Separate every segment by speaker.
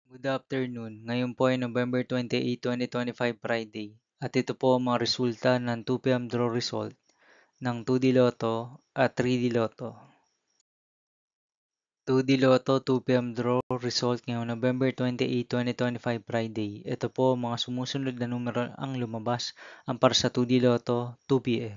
Speaker 1: Good afternoon. Ngayon po ay November 28, 2025 Friday. At ito po ang mga resulta ng 2 p.m. draw result ng 2D Lotto at 3D Lotto. 2D Lotto 2 p.m. draw result ngayong November 28, 2025 Friday. Ito po ang mga sumusunod na numero ang lumabas ang para sa 2D Lotto 2 p.m.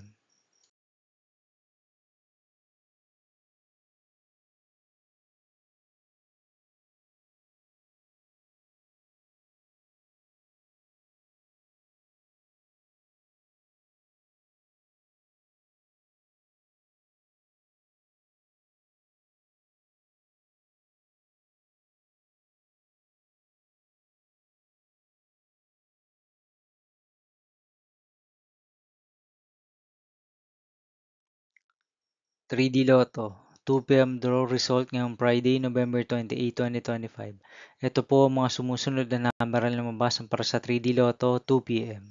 Speaker 1: 3D Lotto 2 p.m. draw result ngayong Friday, November 28, 2025. Ito po ang mga sumusunod na number ang lumabas ang para sa 3D Lotto 2 p.m.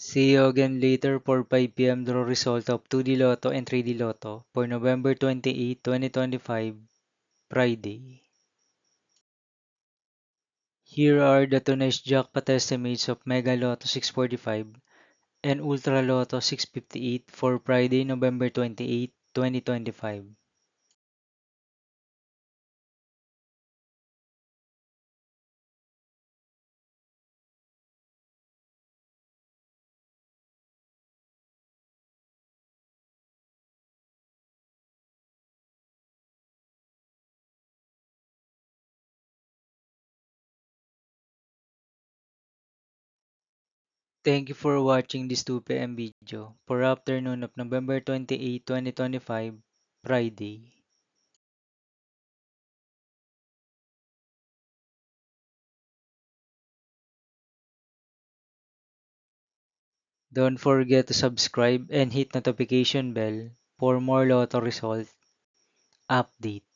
Speaker 1: 'See you again later for 5 p.m. draw result of 2D Lotto and 3D Lotto for November 28, 2025, Friday. Here are the tonight's jackpot estimates of Mega Lotto 645 and Ultra Lotto 658 for Friday, November 28, 2025. Thank you for watching this 2 p.m. video for afternoon of November 28, 2025, Friday. Don't forget to subscribe and hit notification bell for more Lotto result update.